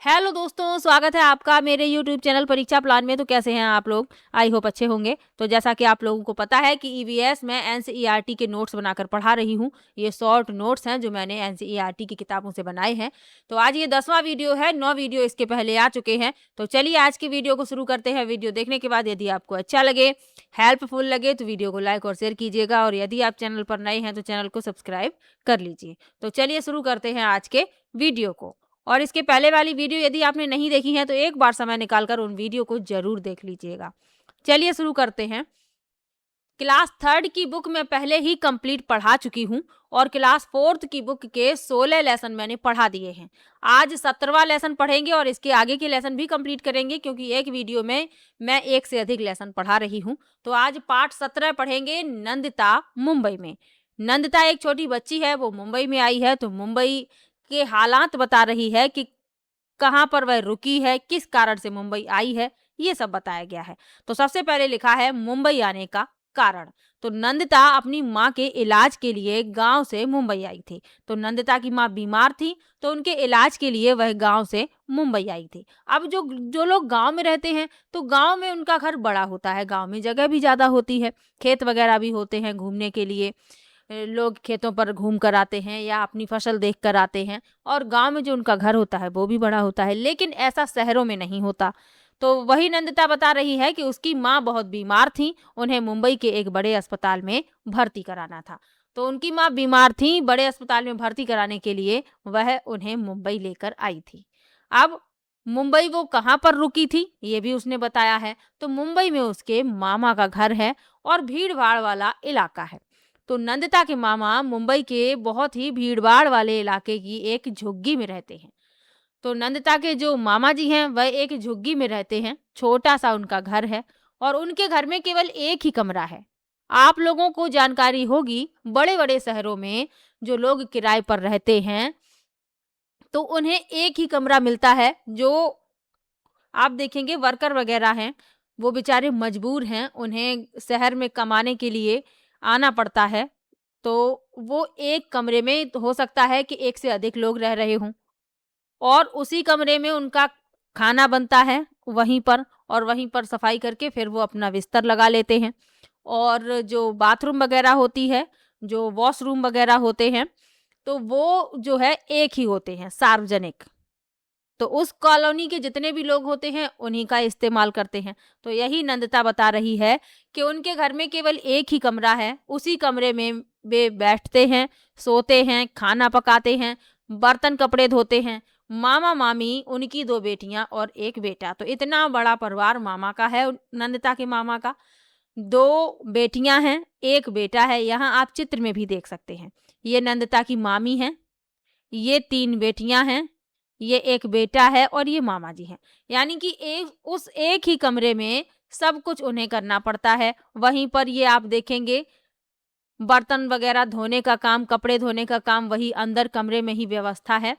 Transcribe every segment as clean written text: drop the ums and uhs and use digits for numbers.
Hello दोस्तों, स्वागत है आपका मेरे यूट्यूब चैनल परीक्षा प्लान में। तो कैसे हैं आप लोग? आई होप अच्छे होंगे। तो जैसा कि आप लोगों को पता है कि ईवीएस में एनसीईआरटी के नोट्स बनाकर पढ़ा रही हूँ। ये शॉर्ट नोट्स हैं जो मैंने एनसीईआरटी की किताबों से बनाए हैं। तो आज ये 10वां वीडियो है, 9 वीडियो इसके पहले आ चुके हैं। तो चलिए आज की वीडियो को शुरू करते हैं। वीडियो देखने के बाद यदि आपको अच्छा लगे, हेल्पफुल लगे तो वीडियो को लाइक और शेयर कीजिएगा, और यदि आप चैनल पर नए हैं तो चैनल को सब्सक्राइब कर लीजिए। तो चलिए शुरू करते हैं आज के वीडियो को। और इसके पहले वाली वीडियो यदि आपने नहीं देखी है तो एक बार समय निकालकर उन वीडियो को जरूर देख लीजिएगा। चलिए शुरू करते हैं। क्लास 3 की बुक मैं पहले ही कंप्लीट पढ़ा चुकी हूँ, और क्लास 4 की बुक के 16 लेसन मैंने पढ़ा दिए हैं। आज 17वां लेसन पढ़ेंगे और इसके आगे के लेसन भी कंप्लीट करेंगे, क्योंकि एक वीडियो में मैं एक से अधिक लेसन पढ़ा रही हूँ। तो आज पार्ट 17 पढ़ेंगे, नंदिता मुंबई में। नंदिता एक छोटी बच्ची है, वो मुंबई में आई है। तो मुंबई के हालात बता रही है कि कहाँ पर वह रुकी है, किस कारण से मुंबई आई है, ये सब बताया गया है। तो सबसे पहले लिखा है मुंबई आने का कारण। तो नंदिता अपनी माँ के इलाज के लिए गांव से मुंबई आई थी। तो नंदिता की माँ बीमार थी, तो उनके इलाज के लिए वह गांव से मुंबई आई थी। अब जो जो लोग गांव में रहते हैं तो गांव में उनका घर बड़ा होता है, गांव में जगह भी ज़्यादा होती है, खेत वगैरह भी होते हैं घूमने के लिए। लोग खेतों पर घूम कर आते हैं या अपनी फसल देख कर आते हैं, और गांव में जो उनका घर होता है वो भी बड़ा होता है। लेकिन ऐसा शहरों में नहीं होता। तो वही नंदिता बता रही है कि उसकी माँ बहुत बीमार थी, उन्हें मुंबई के एक बड़े अस्पताल में भर्ती कराना था। तो उनकी माँ बीमार थी, बड़े अस्पताल में भर्ती कराने के लिए वह उन्हें मुंबई लेकर आई थी। अब मुंबई वो कहाँ पर रुकी थी ये भी उसने बताया है। तो मुंबई में उसके मामा का घर है और भीड़ भाड़ वाला इलाका है। तो नंदिता के मामा मुंबई के बहुत ही भीड़ भाड़ वाले इलाके की एक झुग्गी में रहते हैं। तो नंदिता के जो मामा जी हैं वह एक झुग्गी में रहते हैं, छोटा सा उनका घर है, और उनके घर में केवल एक ही कमरा है। आप लोगों को जानकारी होगी, बड़े बड़े शहरों में जो लोग किराए पर रहते हैं तो उन्हें एक ही कमरा मिलता है। जो आप देखेंगे वर्कर वगैरह हैं, वो बेचारे मजबूर हैं, उन्हें शहर में कमाने के लिए आना पड़ता है। तो वो एक कमरे में हो सकता है कि एक से अधिक लोग रह रहे हों, और उसी कमरे में उनका खाना बनता है वहीं पर, और वहीं पर सफाई करके फिर वो अपना बिस्तर लगा लेते हैं। और जो बाथरूम वगैरह होती है, जो वॉशरूम वगैरह होते हैं, तो वो जो है एक ही होते हैं, सार्वजनिक। तो उस कॉलोनी के जितने भी लोग होते हैं उन्हीं का इस्तेमाल करते हैं। तो यही नंदिता बता रही है कि उनके घर में केवल एक ही कमरा है, उसी कमरे में वे बैठते हैं, सोते हैं, खाना पकाते हैं, बर्तन कपड़े धोते हैं। मामा मामी, उनकी 2 बेटियां और एक बेटा। तो इतना बड़ा परिवार मामा का है, नंदिता के मामा का। 2 बेटियां हैं, एक बेटा है। यहाँ आप चित्र में भी देख सकते हैं, ये नंदिता की मामी हैं, ये 3 बेटियां हैं, ये एक बेटा है, और ये मामा जी हैं। यानी कि उस एक ही कमरे में सब कुछ उन्हें करना पड़ता है। वहीं पर ये आप देखेंगे बर्तन वगैरह धोने का काम, कपड़े धोने का काम वही अंदर कमरे में ही व्यवस्था है,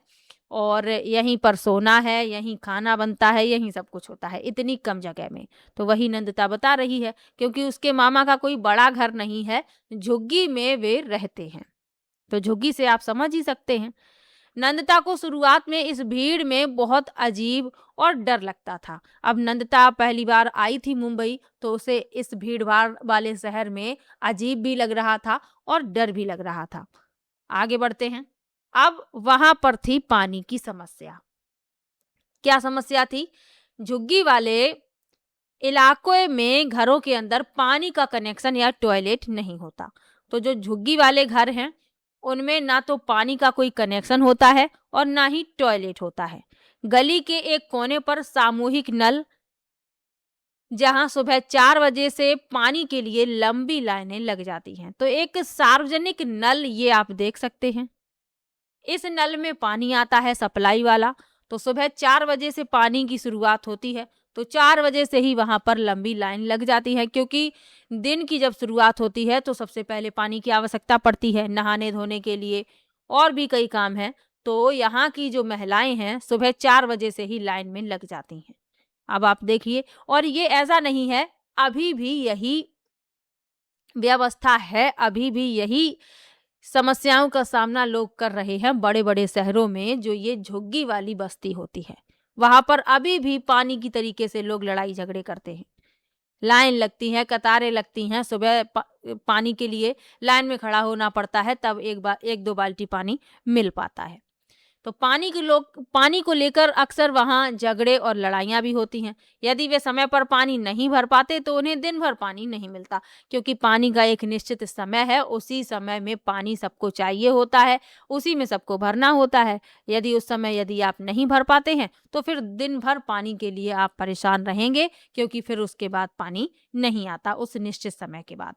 और यहीं पर सोना है, यहीं खाना बनता है, यहीं सब कुछ होता है, इतनी कम जगह में। तो वही नंदिता बता रही है, क्योंकि उसके मामा का कोई बड़ा घर नहीं है, झुग्गी में वे रहते हैं। तो झुग्गी से आप समझ ही सकते हैं। नंदिता को शुरुआत में इस भीड़ में बहुत अजीब और डर लगता था। अब नंदिता पहली बार आई थी मुंबई, तो उसे इस भीड़ भाड़ वाले शहर में अजीब भी लग रहा था और डर भी लग रहा था। आगे बढ़ते हैं। अब वहां पर थी पानी की समस्या। क्या समस्या थी? झुग्गी वाले इलाकों में घरों के अंदर पानी का कनेक्शन या टॉयलेट नहीं होता। तो जो झुग्गी वाले घर हैं उनमें ना तो पानी का कोई कनेक्शन होता है और ना ही टॉयलेट होता है। गली के एक कोने पर सामूहिक नल, जहां सुबह 4 बजे से पानी के लिए लंबी लाइनें लग जाती हैं। तो एक सार्वजनिक नल ये आप देख सकते हैं। इस नल में पानी आता है सप्लाई वाला। तो सुबह 4 बजे से पानी की शुरुआत होती है, तो 4 बजे से ही वहां पर लंबी लाइन लग जाती है, क्योंकि दिन की जब शुरुआत होती है तो सबसे पहले पानी की आवश्यकता पड़ती है, नहाने धोने के लिए और भी कई काम हैं। तो यहाँ की जो महिलाएं हैं सुबह 4 बजे से ही लाइन में लग जाती हैं। अब आप देखिए, और ये ऐसा नहीं है, अभी भी यही व्यवस्था है, अभी भी यही समस्याओं का सामना लोग कर रहे हैं बड़े बड़े शहरों में। जो ये झुग्गी वाली बस्ती होती है वहां पर अभी भी पानी की तरीके से लोग लड़ाई झगड़े करते हैं। लाइन लगती है, कतारें लगती हैं, सुबह पानी के लिए लाइन में खड़ा होना पड़ता है, तब एक दो बाल्टी पानी मिल पाता है। तो पानी को लेकर अक्सर वहाँ झगड़े और लड़ाइयाँ भी होती हैं। यदि वे समय पर पानी नहीं भर पाते तो उन्हें दिन भर पानी नहीं मिलता, क्योंकि पानी का एक निश्चित समय है, उसी समय में पानी सबको चाहिए होता है, उसी में सबको भरना होता है। यदि आप नहीं भर पाते हैं तो फिर दिन भर पानी के लिए आप परेशान रहेंगे, क्योंकि फिर उसके बाद पानी नहीं आता उस निश्चित समय के बाद।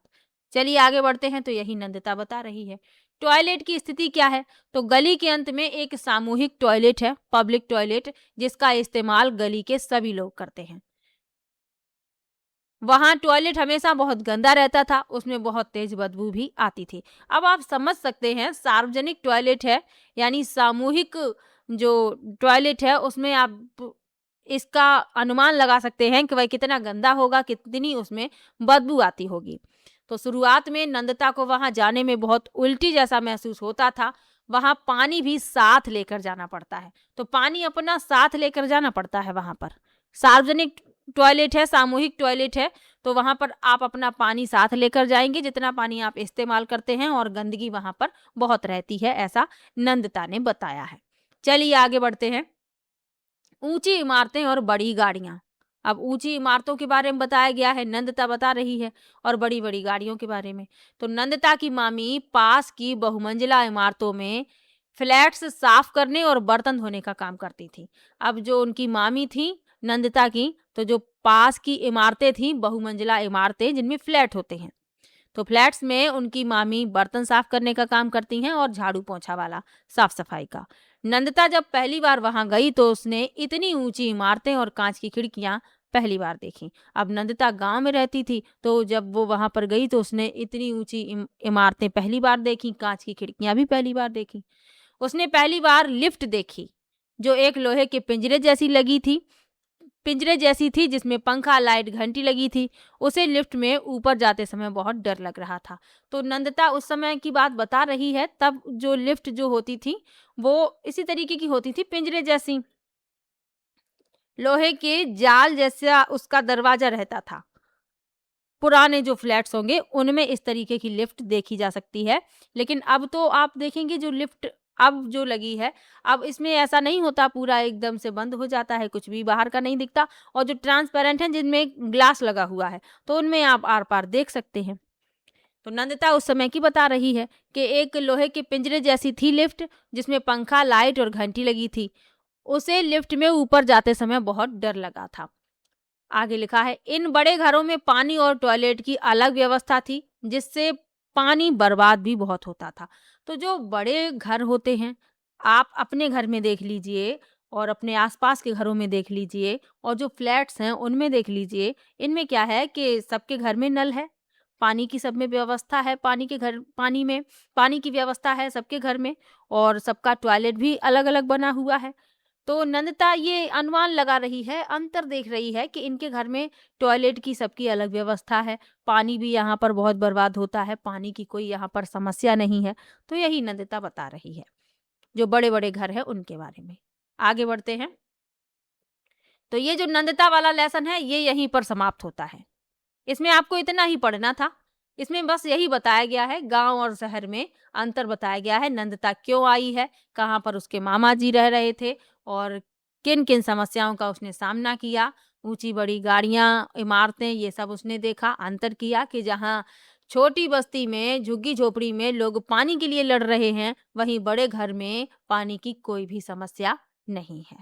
चलिए आगे बढ़ते हैं। तो यही नंदिता बता रही है। टॉयलेट की स्थिति क्या है? तो गली के अंत में एक सामूहिक टॉयलेट है, पब्लिक टॉयलेट, जिसका इस्तेमाल गली के सभी लोग करते हैं। वहां टॉयलेट हमेशा बहुत गंदा रहता था, उसमें बहुत तेज बदबू भी आती थी। अब आप समझ सकते हैं, सार्वजनिक टॉयलेट है यानी सामूहिक जो टॉयलेट है, उसमें आप इसका अनुमान लगा सकते हैं कि वह कितना गंदा होगा, कितनी उसमें बदबू आती होगी। तो शुरुआत में नंदिता को वहां जाने में बहुत उल्टी जैसा महसूस होता था। वहां पानी भी साथ लेकर जाना पड़ता है, तो पानी अपना साथ लेकर जाना पड़ता है। वहां पर सार्वजनिक टॉयलेट है, सामूहिक टॉयलेट है, तो वहां पर आप अपना पानी साथ लेकर जाएंगे, जितना पानी आप इस्तेमाल करते हैं, और गंदगी वहां पर बहुत रहती है, ऐसा नंदिता ने बताया है। चलिए आगे बढ़ते हैं। ऊंची इमारतें और बड़ी गाड़ियां। अब ऊंची इमारतों के बारे में बताया गया है, नंदिता बता रही है, और बड़ी बड़ी गाड़ियों के बारे में। तो नंदिता की मामी पास की बहुमंजिला इमारतों में फ्लैट्स साफ करने और बर्तन धोने का काम करती थी। अब जो उनकी मामी थी नंदिता की, तो जो पास की इमारतें थी, बहुमंजिला इमारतें जिनमें फ्लैट होते हैं, तो फ्लैट्स में उनकी मामी बर्तन साफ करने का काम करती हैं और झाड़ू पोंछा वाला साफ सफाई का। नंदिता जब पहली बार वहां गई तो उसने इतनी ऊंची इमारतें और कांच की खिड़कियां पहली बार देखी। अब नंदिता गांव में रहती थी, तो जब वो वहां पर गई तो उसने इतनी ऊंची इमारतें पहली बार देखी, कांच की खिड़कियां भी पहली बार देखी। उसने पहली बार लिफ्ट देखी, जो एक लोहे के पिंजरे जैसी थी, जिसमें पंखा, लाइट, घंटी लगी थी। उसे लिफ्ट में ऊपर जाते समय बहुत डर लग रहा था। तो नंदिता उस समय की बात बता रही है, तब जो लिफ्ट जो होती थी वो इसी तरीके की होती थी, पिंजरे जैसी, लोहे के जाल जैसा उसका दरवाजा रहता था। पुराने जो फ्लैट्स होंगे उनमें इस तरीके की लिफ्ट देखी जा सकती है, लेकिन अब तो आप देखेंगे जो लिफ्ट अब जो लगी है, अब इसमें ऐसा नहीं होता, पूरा एकदम से बंद हो जाता है, कुछ भी बाहर का नहीं दिखता, और जो ट्रांसपेरेंट है जिनमें ग्लास लगा हुआ है, तो उनमें आप आर पार देख सकते हैं। तो नंदिता उस समय की बता रही है कि एक लोहे के पिंजरे जैसी थी लिफ्ट, जिसमें पंखा, लाइट और घंटी लगी थी। उसे लिफ्ट में ऊपर जाते समय बहुत डर लगा था। आगे लिखा है, इन बड़े घरों में पानी और टॉयलेट की अलग व्यवस्था थी, जिससे पानी बर्बाद भी बहुत होता था। तो जो बड़े घर होते हैं, आप अपने घर में देख लीजिए और अपने आसपास के घरों में देख लीजिए, और जो फ्लैट्स हैं उनमें देख लीजिए, इनमें क्या है कि सबके घर में नल है, पानी की सब में व्यवस्था है, पानी की व्यवस्था है सबके घर में, और सबका टॉयलेट भी अलग अलग बना हुआ है। तो नंदिता ये अनुमान लगा रही है, अंतर देख रही है कि इनके घर में टॉयलेट की सबकी अलग व्यवस्था है, पानी भी यहाँ पर बहुत बर्बाद होता है, पानी की कोई यहाँ पर समस्या नहीं है। तो यही नंदिता बता रही है, जो बड़े बड़े घर है उनके बारे में। आगे बढ़ते हैं। तो ये जो नंदिता वाला लेसन है, ये यहीं पर समाप्त होता है। इसमें आपको इतना ही पढ़ना था। इसमें बस यही बताया गया है, गांव और शहर में अंतर बताया गया है, नंदिता क्यों आई है, कहाँ पर उसके मामा जी रह रहे थे, और किन किन समस्याओं का उसने सामना किया। ऊंची बड़ी गाड़ियां, इमारतें, ये सब उसने देखा, अंतर किया कि जहाँ छोटी बस्ती में, झुग्गी झोपड़ी में लोग पानी के लिए लड़ रहे हैं, वहीं बड़े घर में पानी की कोई भी समस्या नहीं है।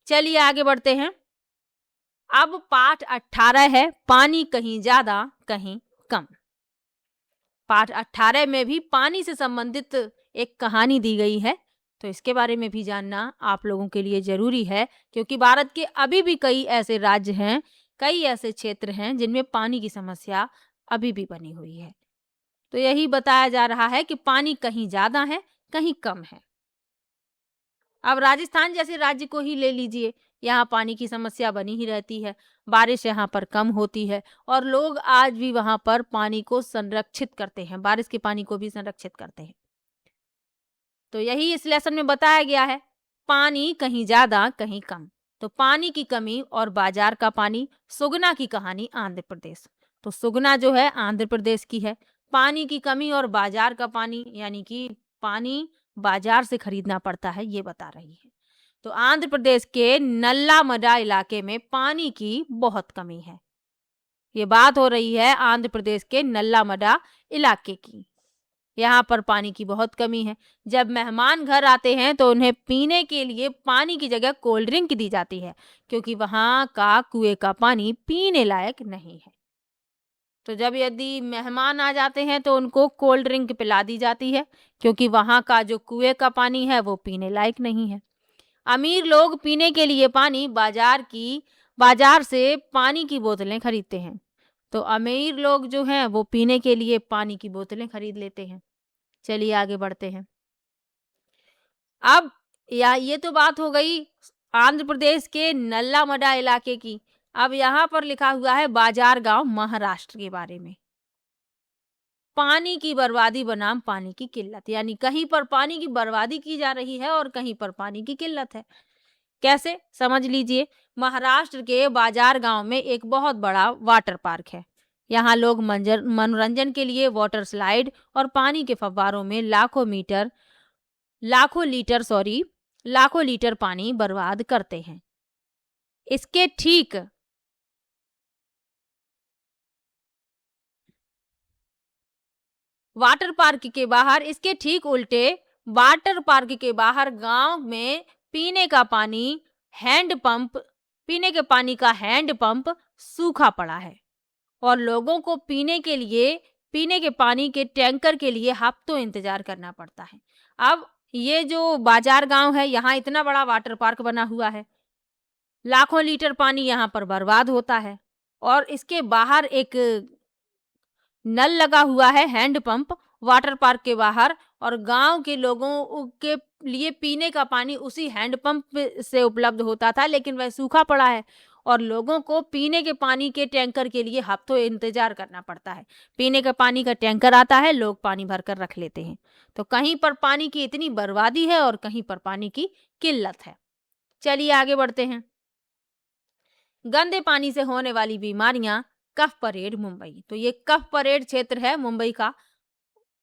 चलिए आगे बढ़ते हैं। अब पाठ 18 है, पानी कहीं ज्यादा कहीं कम। पाठ 18 में भी पानी से संबंधित एक कहानी दी गई है, तो इसके बारे में भी जानना आप लोगों के लिए जरूरी है, क्योंकि भारत के अभी भी कई ऐसे राज्य हैं, कई ऐसे क्षेत्र हैं जिनमें पानी की समस्या अभी भी बनी हुई है। तो यही बताया जा रहा है कि पानी कहीं ज्यादा है, कहीं कम है। अब राजस्थान जैसे राज्य को ही ले लीजिए, यहाँ पानी की समस्या बनी ही रहती है, बारिश यहाँ पर कम होती है, और लोग आज भी वहाँ पर पानी को संरक्षित करते हैं, बारिश के पानी को भी संरक्षित करते हैं। तो यही इस लेसन में बताया गया है। पानी कहीं ज्यादा कहीं कम। तो पानी की कमी और बाजार का पानी, सुगना की कहानी आंध्र प्रदेश। तो सुगना जो है आंध्र प्रदेश की है। पानी की कमी और बाजार का पानी यानी कि पानी बाजार से खरीदना पड़ता है, ये बता रही है। तो आंध्र प्रदेश के नल्लामडा इलाके में पानी की बहुत कमी है। ये बात हो रही है आंध्र प्रदेश के नल्लामडा इलाके की। यहाँ पर पानी की बहुत कमी है। जब मेहमान घर आते हैं तो उन्हें पीने के लिए पानी की जगह कोल्ड ड्रिंक दी जाती है, क्योंकि वहाँ का कुएं का पानी पीने लायक नहीं है। तो जब यदि मेहमान आ जाते हैं तो उनको कोल्ड ड्रिंक पिला दी जाती है, क्योंकि वहाँ का जो कुएं का पानी है वो पीने लायक नहीं है। अमीर लोग पीने के लिए पानी बाजार से पानी की बोतलें खरीदते हैं। तो अमीर लोग जो हैं वो पीने के लिए पानी की बोतलें खरीद लेते हैं। चलिए आगे बढ़ते हैं। अब ये तो बात हो गई आंध्र प्रदेश के नल्लामडा इलाके की। अब यहाँ पर लिखा हुआ है बाजार गांव महाराष्ट्र के बारे में। पानी की बर्बादी बनाम पानी की किल्लत, यानी कहीं पर पानी की बर्बादी की जा रही है और कहीं पर पानी की किल्लत है। कैसे, समझ लीजिए। महाराष्ट्र के बाजार गांव में एक बहुत बड़ा वाटर पार्क है। यहाँ लोग मनोरंजन के लिए वाटर स्लाइड और पानी के फव्वारों में लाखों लीटर पानी बर्बाद करते हैं। इसके ठीक इसके ठीक उल्टे वाटर पार्क के बाहर गांव में पीने के पानी का हैंड पंप सूखा पड़ा है और लोगों को पीने के पानी के टैंकर के लिए हफ्तों इंतजार करना पड़ता है। अब ये जो बाजार गांव है, यहाँ इतना बड़ा वाटर पार्क बना हुआ है, लाखों लीटर पानी यहाँ पर बर्बाद होता है और इसके बाहर एक नल लगा हुआ है, हैंड पंप वाटर पार्क के बाहर, और गांव के लोगों के लिए पीने का पानी उसी हैंड पंप से उपलब्ध होता था, लेकिन वह सूखा पड़ा है और लोगों को पीने के पानी के टैंकर के लिए हफ्तों इंतजार करना पड़ता है। पीने के पानी का टैंकर आता है, लोग पानी भरकर रख लेते हैं। तो कहीं पर पानी की इतनी बर्बादी है और कहीं पर पानी की किल्लत है। चलिए आगे बढ़ते हैं। गंदे पानी से होने वाली बीमारियां, कफ परेड मुंबई। तो ये कफ परेड क्षेत्र है मुंबई का।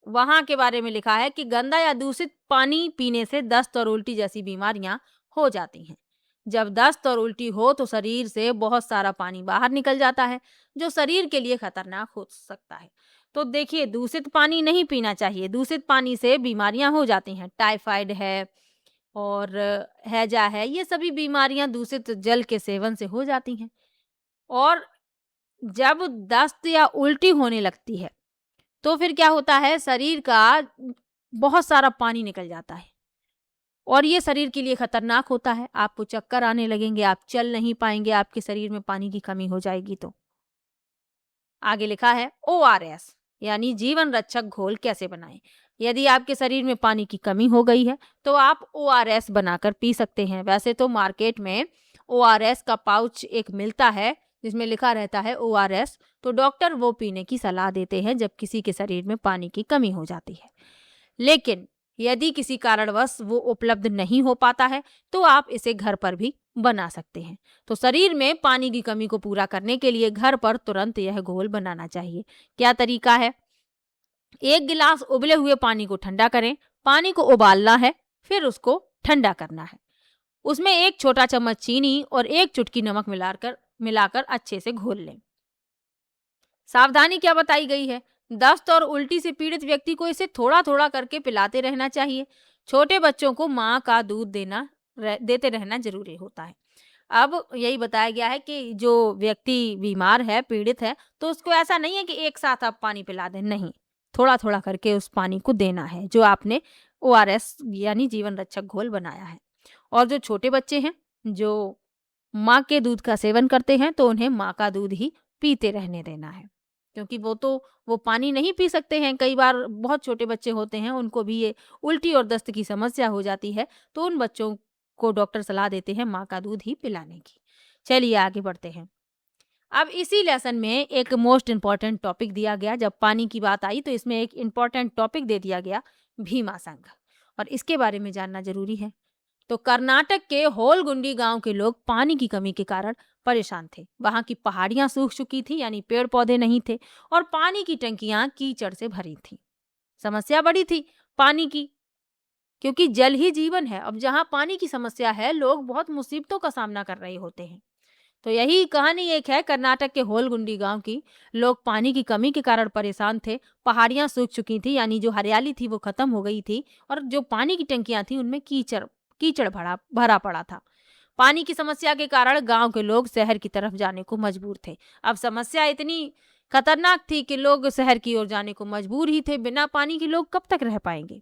वहां के बारे में लिखा है कि गंदा या दूषित पानी पीने से दस्त और उल्टी जैसी बीमारियां हो जाती हैं। जब दस्त और उल्टी हो तो शरीर से बहुत सारा पानी बाहर निकल जाता है, जो शरीर के लिए खतरनाक हो सकता है। तो देखिए, दूषित पानी नहीं पीना चाहिए। दूषित पानी से बीमारियां हो जाती हैं। टाइफाइड है और हैजा है, ये सभी बीमारियां दूषित जल के सेवन से हो जाती हैं। और जब दस्त या उल्टी होने लगती है तो फिर क्या होता है, शरीर का बहुत सारा पानी निकल जाता है और ये शरीर के लिए खतरनाक होता है। आपको चक्कर आने लगेंगे, आप चल नहीं पाएंगे, आपके शरीर में पानी की कमी हो जाएगी। तो आगे लिखा है ORS यानी जीवन रक्षक घोल कैसे बनाएं। यदि आपके शरीर में पानी की कमी हो गई है तो आप ORS बनाकर पी सकते हैं। वैसे तो मार्केट में ORS का पाउच एक मिलता है जिसमें लिखा रहता है ORS, तो डॉक्टर वो पीने की सलाह देते हैं जब किसी के शरीर में पानी की कमी हो जाती है। लेकिन यदि किसी कारणवश वो उपलब्ध नहीं हो पाता है तो आप इसे घर पर भी बना सकते हैं। तो शरीर में पानी की कमी को पूरा करने के लिए घर पर तुरंत यह घोल बनाना चाहिए। क्या तरीका है? 1 गिलास उबले हुए पानी को ठंडा करें। पानी को उबालना है, फिर उसको ठंडा करना है। उसमें 1 छोटा चम्मच चीनी और 1 चुटकी नमक मिलाकर अच्छे से घोल लें। सावधानी क्या बताई गई है? दस्त और उल्टी से पीड़ित व्यक्ति को इसे थोड़ा थोड़ा करके पिलाते रहना चाहिए। छोटे बच्चों को माँ का दूध देते रहना जरूरी होता है। अब यही बताया गया है कि जो व्यक्ति बीमार है, पीड़ित है, तो उसको ऐसा नहीं है कि एक साथ आप पानी पिला दें, नहीं, थोड़ा थोड़ा करके उस पानी को देना है जो आपने ORS यानी जीवन रक्षक घोल बनाया है। और जो छोटे बच्चे हैं जो माँ के दूध का सेवन करते हैं तो उन्हें माँ का दूध ही पीते रहने देना है, क्योंकि वो पानी नहीं पी सकते हैं। कई बार बहुत छोटे बच्चे होते हैं, उनको भी ये उल्टी और दस्त की समस्या हो जाती है, तो उन बच्चों को डॉक्टर सलाह देते हैं माँ का दूध ही पिलाने की। चलिए आगे बढ़ते हैं। अब इसी लेसन में एक मोस्ट इम्पॉर्टेंट टॉपिक दिया गया। जब पानी की बात आई तो इसमें एक इम्पॉर्टेंट टॉपिक दे दिया गया, भीमा संघ, और इसके बारे में जानना जरूरी है। तो कर्नाटक के होलगुंडी गांव के लोग पानी की कमी के कारण परेशान थे। वहां की पहाड़ियां सूख चुकी थी, यानी पेड़ पौधे नहीं थे, और पानी की टंकियां कीचड़ से भरी थी। समस्या बड़ी थी पानी की, क्योंकि जल ही जीवन है। अब जहां पानी की समस्या है, लोग बहुत मुसीबतों का सामना कर रहे होते हैं। तो यही कहानी एक है कर्नाटक के होलगुंडी गांव की। लोग पानी की कमी के कारण परेशान थे, पहाड़ियां सूख चुकी थी, यानी जो हरियाली थी वो खत्म हो गई थी, और जो पानी की टंकियां थी उनमें कीचड़ कीचड़ भरा भरा पड़ा था। पानी की समस्या के कारण गांव के लोग शहर की तरफ जाने को मजबूर थे। अब समस्या इतनी खतरनाक थी कि लोग शहर की ओर जाने को मजबूर ही थे। बिना पानी के लोग कब तक रह पाएंगे।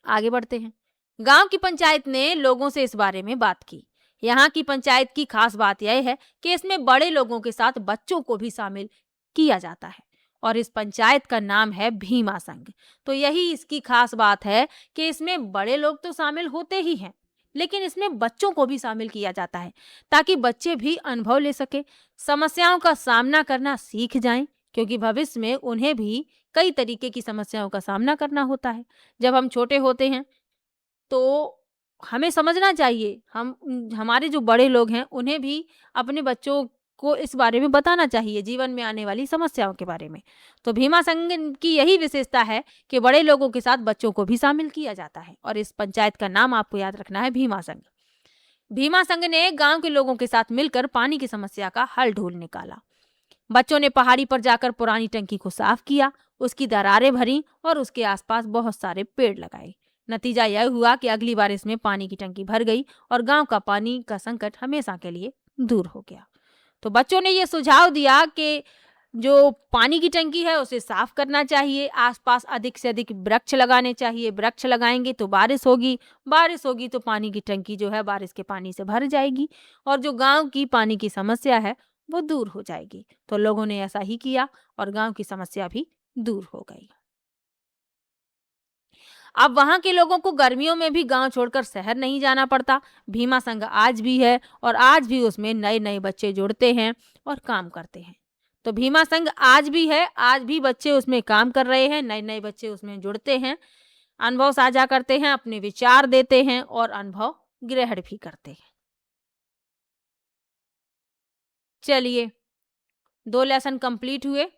आगे बढ़ते हैं। गांव की पंचायत ने लोगों से इस बारे में बात की। यहाँ की पंचायत की खास बात यह है कि इसमें बड़े लोगों के साथ बच्चों को भी शामिल किया जाता है, और इस पंचायत का नाम है भीमा संघ। तो यही इसकी खास बात है कि इसमें बड़े लोग तो शामिल होते ही हैं, लेकिन इसमें बच्चों को भी शामिल किया जाता है, ताकि बच्चे भी अनुभव ले सके, समस्याओं का सामना करना सीख जाएं, क्योंकि भविष्य में उन्हें भी कई तरीके की समस्याओं का सामना करना होता है। जब हम छोटे होते हैं तो हमें समझना चाहिए, हम हमारे जो बड़े लोग हैं उन्हें भी अपने बच्चों को इस बारे में बताना चाहिए, जीवन में आने वाली समस्याओं के बारे में। तो भीमा संघ की यही विशेषता है कि बड़े लोगों के साथ बच्चों को भी शामिल किया जाता है, और इस पंचायत का नाम आपको याद रखना है, भीमा संघ। भीमा संघ ने गांव के लोगों के साथ मिलकर पानी की समस्या का हल ढूंढ निकाला। बच्चों ने पहाड़ी पर जाकर पुरानी टंकी को साफ किया, उसकी दरारें भरी और उसके आसपास बहुत सारे पेड़ लगाए। नतीजा यह हुआ कि अगली बार इसमें पानी की टंकी भर गई और गांव का पानी का संकट हमेशा के लिए दूर हो गया। तो बच्चों ने यह सुझाव दिया कि जो पानी की टंकी है उसे साफ करना चाहिए, आसपास अधिक से अधिक वृक्ष लगाने चाहिए। वृक्ष लगाएंगे तो बारिश होगी, बारिश होगी तो पानी की टंकी जो है बारिश के पानी से भर जाएगी, और जो गांव की पानी की समस्या है वो दूर हो जाएगी। तो लोगों ने ऐसा ही किया और गांव की समस्या भी दूर हो गई। अब वहां के लोगों को गर्मियों में भी गांव छोड़कर शहर नहीं जाना पड़ता। भीमा संघ आज भी है, और आज भी उसमें नए नए बच्चे जुड़ते हैं और काम करते हैं। तो भीमा संघ आज भी है, आज भी बच्चे उसमें काम कर रहे हैं, नए नए बच्चे उसमें जुड़ते हैं, अनुभव साझा करते हैं, अपने विचार देते हैं और अनुभव ग्रहण भी करते हैं। चलिए, 2 लेसन कंप्लीट हुए।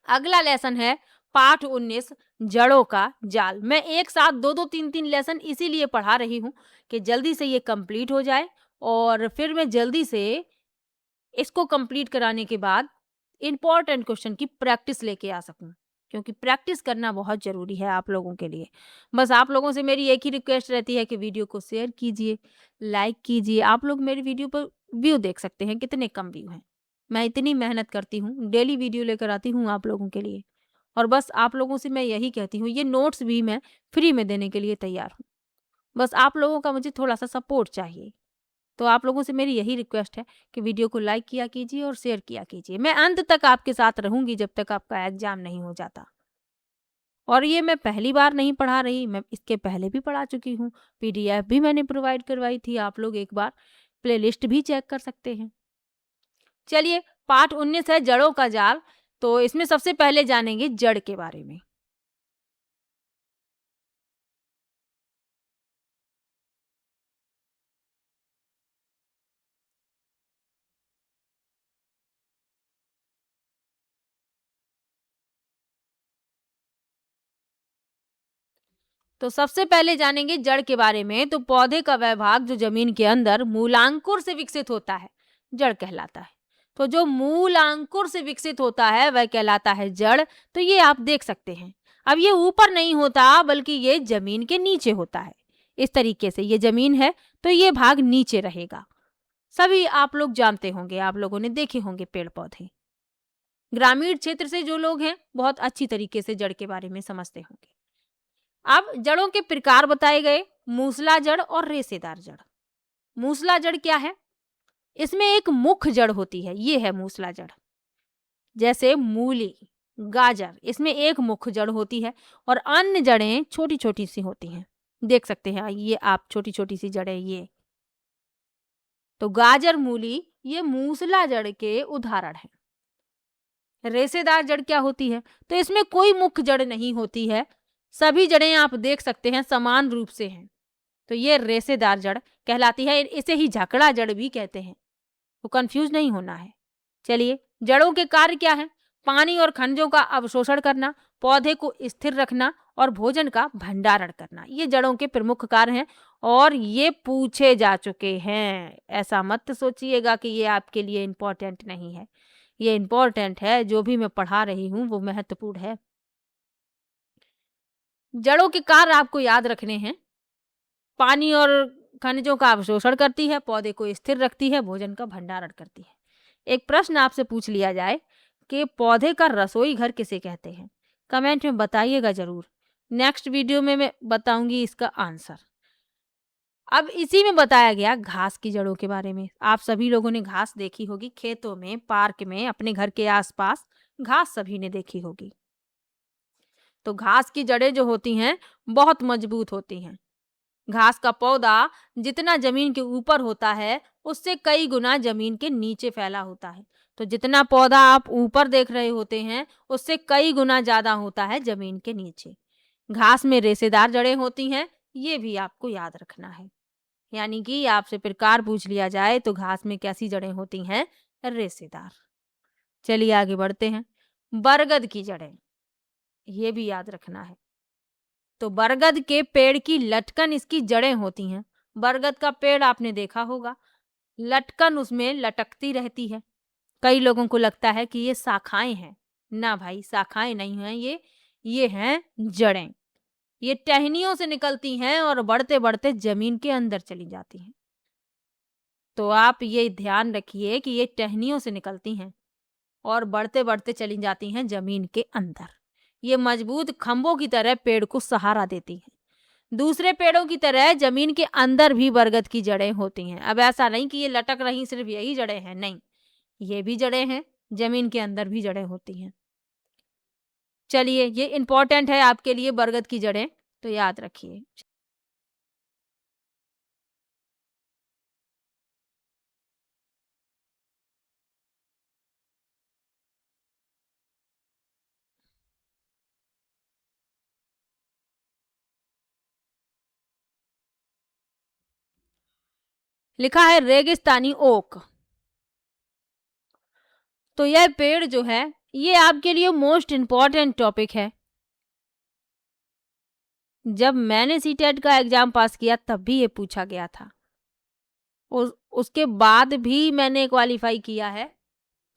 अगला लेसन है पाठ 19, जड़ों का जाल। मैं एक साथ 2-2, 3-3 लेसन इसीलिए पढ़ा रही हूँ कि जल्दी से ये कंप्लीट हो जाए, और फिर मैं जल्दी से इसको कंप्लीट कराने के बाद इम्पोर्टेंट क्वेश्चन की प्रैक्टिस लेके आ सकूं, क्योंकि प्रैक्टिस करना बहुत ज़रूरी है आप लोगों के लिए। बस आप लोगों से मेरी एक ही रिक्वेस्ट रहती है कि वीडियो को शेयर कीजिए, लाइक कीजिए। आप लोग मेरी वीडियो पर व्यू देख सकते हैं, कितने कम व्यू हैं। मैं इतनी मेहनत करती हूँ, डेली वीडियो लेकर आती हूँ आप लोगों के लिए, और बस आप लोगों से मैं यही कहती हूँ, ये नोट्स भी मैं फ्री में देने के लिए तैयार हूँ। बस आप लोगों का मुझे थोड़ा-सा सपोर्ट चाहिए। तो आप लोगों से मेरी यही रिक्वेस्ट है कि वीडियो को लाइक किया कीजिए और शेयर किया कीजिए। मैं अंत तक आपके साथ रहूँगी जब तक आपका एग्ज़ाम नहीं हो जाता। और ये मैं पहली बार नहीं पढ़ा रही, मैं इसके पहले भी पढ़ा चुकी हूँ। पीडीएफ भी मैंने प्रोवाइड करवाई थी, आप लोग एक बार प्लेलिस्ट भी चेक कर सकते हैं। चलिए, पाठ 19 है जड़ों का जाल। तो इसमें सबसे पहले जानेंगे जड़ के बारे में। तो सबसे पहले जानेंगे जड़ के बारे में। तो पौधे का वह भाग जो जमीन के अंदर मूलांकुर से विकसित होता है, जड़ कहलाता है। तो जो मूलांकुर से विकसित होता है वह कहलाता है जड़। तो ये आप देख सकते हैं। अब ये ऊपर नहीं होता, बल्कि ये जमीन के नीचे होता है। इस तरीके से ये जमीन है तो ये भाग नीचे रहेगा। सभी आप लोग जानते होंगे, आप लोगों ने देखे होंगे पेड़ पौधे। ग्रामीण क्षेत्र से जो लोग हैं बहुत अच्छी तरीके से जड़ के बारे में समझते होंगे। अब जड़ों के प्रकार बताए गए, मूसला जड़ और रेशेदार जड़। मूसला जड़ क्या है? इसमें एक मुख्य जड़ होती है, ये है मूसला जड़। जैसे मूली, गाजर, इसमें एक मुख्य जड़ होती है और अन्य जड़ें छोटी छोटी सी होती हैं। देख सकते हैं ये आप, छोटी छोटी सी जड़ें ये। तो गाजर, मूली ये मूसला जड़ के उदाहरण हैं। रेशेदार जड़ क्या होती है? तो इसमें कोई मुख्य जड़ नहीं होती है, सभी जड़ें आप देख सकते हैं समान रूप से हैं। तो तो ये रेसेदार जड़ कहलाती है। इसे ही झकड़ा जड़ भी कहते हैं, तो कंफ्यूज नहीं होना है। चलिए, जड़ों के कार्य क्या हैं? पानी और खनिजों का अवशोषण करना, पौधे को स्थिर रखना और भोजन का भंडारण करना, ये जड़ों के प्रमुख कार्य हैं और ये पूछे जा चुके हैं। ऐसा मत सोचिएगा कि ये आपके लिए इम्पोर्टेंट नहीं है, ये इम्पोर्टेंट है। जो भी मैं पढ़ा रही हूँ वो महत्वपूर्ण है। जड़ों के कार्य आपको याद रखने हैं। पानी और खनिजों का अवशोषण करती है, पौधे को स्थिर रखती है, भोजन का भंडारण करती है। एक प्रश्न आपसे पूछ लिया जाए कि पौधे का रसोई घर किसे कहते हैं? कमेंट में बताइएगा जरूर। नेक्स्ट वीडियो में मैं बताऊंगी इसका आंसर। अब इसी में बताया गया घास की जड़ों के बारे में। आप सभी लोगों ने घास देखी होगी, खेतों में, पार्क में, अपने घर के आसपास घास सभी ने देखी होगी। तो घास की जड़ें जो होती हैं बहुत मजबूत होती हैं। घास का पौधा जितना जमीन के ऊपर होता है उससे कई गुना जमीन के नीचे फैला होता है। तो जितना पौधा आप ऊपर देख रहे होते हैं उससे कई गुना ज्यादा होता है जमीन के नीचे। घास में रेशेदार जड़ें होती हैं, ये भी आपको याद रखना है। यानी कि आपसे प्रकार पूछ लिया जाए तो घास में कैसी जड़ें होती हैं? रेशेदार। चलिए आगे बढ़ते हैं। बरगद की जड़ें, ये भी याद रखना है। तो बरगद के पेड़ की लटकन इसकी जड़ें होती हैं। बरगद का पेड़ आपने देखा होगा, लटकन उसमें लटकती रहती है। कई लोगों को लगता है कि ये शाखाएं हैं। ना भाई, शाखाएं नहीं हैं, ये हैं जड़ें। ये टहनियों से निकलती हैं और बढ़ते बढ़ते जमीन के अंदर चली जाती हैं। तो आप ये ध्यान रखिए कि ये टहनियों से निकलती हैं और बढ़ते बढ़ते चली जाती हैं जमीन के अंदर। ये मजबूत खंभों की तरह पेड़ को सहारा देती हैं। दूसरे पेड़ों की तरह जमीन के अंदर भी बरगद की जड़ें होती हैं। अब ऐसा नहीं कि ये लटक रही सिर्फ यही जड़ें हैं, नहीं, ये भी जड़ें हैं, जमीन के अंदर भी जड़ें होती हैं। चलिए, ये इंपॉर्टेंट है आपके लिए बरगद की जड़ें, तो याद रखिए। लिखा है रेगिस्तानी ओक। तो यह पेड़ जो है ये आपके लिए मोस्ट इम्पॉर्टेंट टॉपिक है। जब मैंने सीटेट का एग्जाम पास किया तब भी ये पूछा गया था। उसके बाद भी मैंने क्वालिफाई किया है।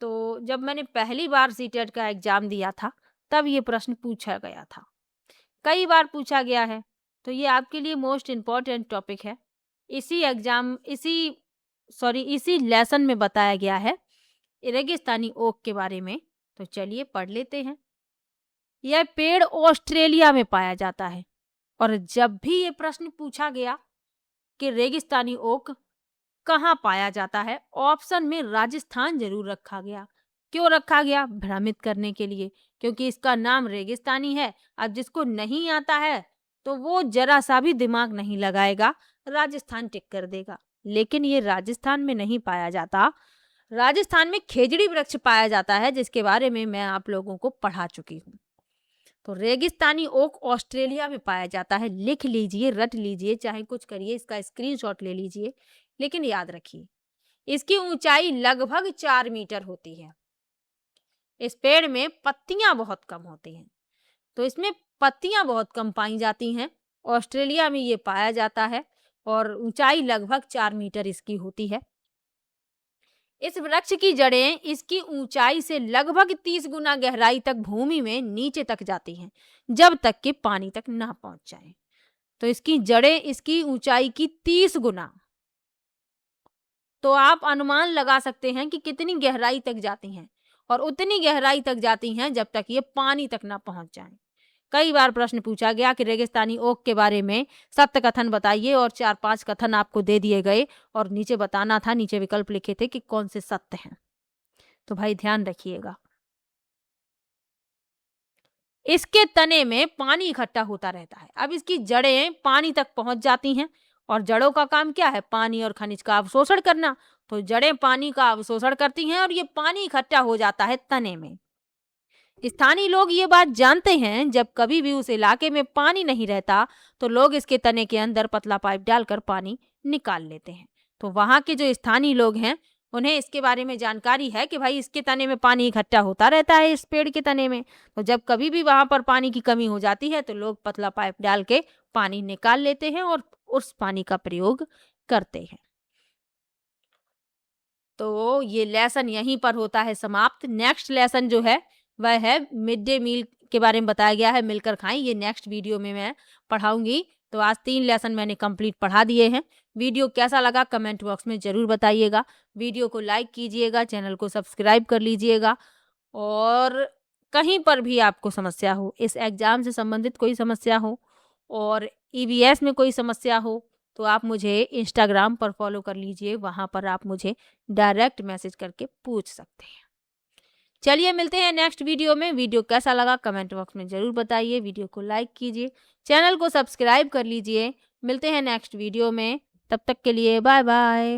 तो जब मैंने पहली बार सीटेट का एग्जाम दिया था तब ये प्रश्न पूछा गया था, कई बार पूछा गया है। तो ये आपके लिए मोस्ट इम्पॉर्टेंट टॉपिक है। इसी लेसन में बताया गया है रेगिस्तानी ओक के बारे में। तो चलिए पढ़ लेते हैं। यह पेड़ ऑस्ट्रेलिया में पाया जाता है। और जब भी ये प्रश्न पूछा गया कि रेगिस्तानी ओक कहाँ पाया जाता है, ऑप्शन में राजस्थान जरूर रखा गया। क्यों रखा गया? भ्रमित करने के लिए, क्योंकि इसका नाम रेगिस्तानी है। अब जिसको नहीं आता है तो वो जरा सा भी दिमाग नहीं लगाएगा, राजस्थान टिक कर देगा। लेकिन ये राजस्थान में नहीं पाया जाता। राजस्थान में खेजड़ी वृक्ष पाया जाता है, जिसके बारे में मैं आप लोगों को पढ़ा चुकी हूँ। तो रेगिस्तानी ओक ऑस्ट्रेलिया में पाया जाता है। लिख लीजिए, रट लीजिए, चाहे कुछ करिए, इसका स्क्रीनशॉट ले लीजिए, लेकिन याद रखिए इसकी ऊंचाई लगभग 4 मीटर होती है। इस पेड़ में पत्तियां बहुत कम होती हैं, तो इसमें पत्तियां बहुत कम पाई जाती हैं। ऑस्ट्रेलिया में ये पाया जाता है और ऊंचाई लगभग 4 मीटर इसकी होती है। इस वृक्ष की जड़ें इसकी ऊंचाई से लगभग 30 गुना गहराई तक भूमि में नीचे तक जाती हैं, जब तक कि पानी तक ना पहुंच जाए। तो इसकी जड़ें इसकी ऊंचाई की 30 गुना। तो आप अनुमान लगा सकते हैं कि कितनी गहराई तक जाती हैं, और उतनी गहराई तक जाती हैं जब तक ये पानी तक ना पहुंच जाए। कई बार प्रश्न पूछा गया कि रेगिस्तानी ओक के बारे में सत्य कथन बताइए, और 4-5 कथन आपको दे दिए गए और नीचे बताना था, नीचे विकल्प लिखे थे कि कौन से सत्य हैं। तो भाई ध्यान रखिएगा। इसके तने में पानी इकट्ठा होता रहता है। अब इसकी जड़ें पानी तक पहुंच जाती हैं, और जड़ों का काम क्या है? पानी और खनिज का अवशोषण करना। तो जड़ें पानी का अवशोषण करती हैं और ये पानी इकट्ठा हो जाता है तने में। स्थानीय लोग ये बात जानते हैं, जब कभी भी उस इलाके में पानी नहीं रहता तो लोग इसके तने के अंदर पतला पाइप डालकर पानी निकाल लेते हैं। तो वहाँ के जो स्थानीय लोग हैं, उन्हें इसके बारे में जानकारी है कि भाई इसके तने में पानी इकट्ठा होता रहता है, इस पेड़ के तने में। तो जब कभी भी वहाँ पर पानी की कमी हो जाती है तो लोग पतला पाइप डाल के पानी निकाल लेते हैं और उस पानी का प्रयोग करते हैं। तो ये लेसन यहीं पर होता है समाप्त। नेक्स्ट लेसन जो है वह है मिड डे मील के बारे में बताया गया है, मिलकर खाएं। ये नेक्स्ट वीडियो में मैं पढ़ाऊंगी। तो आज 3 लेसन मैंने कंप्लीट पढ़ा दिए हैं। वीडियो कैसा लगा कमेंट बॉक्स में ज़रूर बताइएगा। वीडियो को लाइक कीजिएगा, चैनल को सब्सक्राइब कर लीजिएगा। और कहीं पर भी आपको समस्या हो, इस एग्ज़ाम से संबंधित कोई समस्या हो और ईवीएस में कोई समस्या हो, तो आप मुझे इंस्टाग्राम पर फॉलो कर लीजिए। वहाँ पर आप मुझे डायरेक्ट मैसेज करके पूछ सकते हैं। चलिए मिलते हैं नेक्स्ट वीडियो में। वीडियो कैसा लगा कमेंट बॉक्स में ज़रूर बताइए। वीडियो को लाइक कीजिए, चैनल को सब्सक्राइब कर लीजिए। मिलते हैं नेक्स्ट वीडियो में, तब तक के लिए बाय बाय।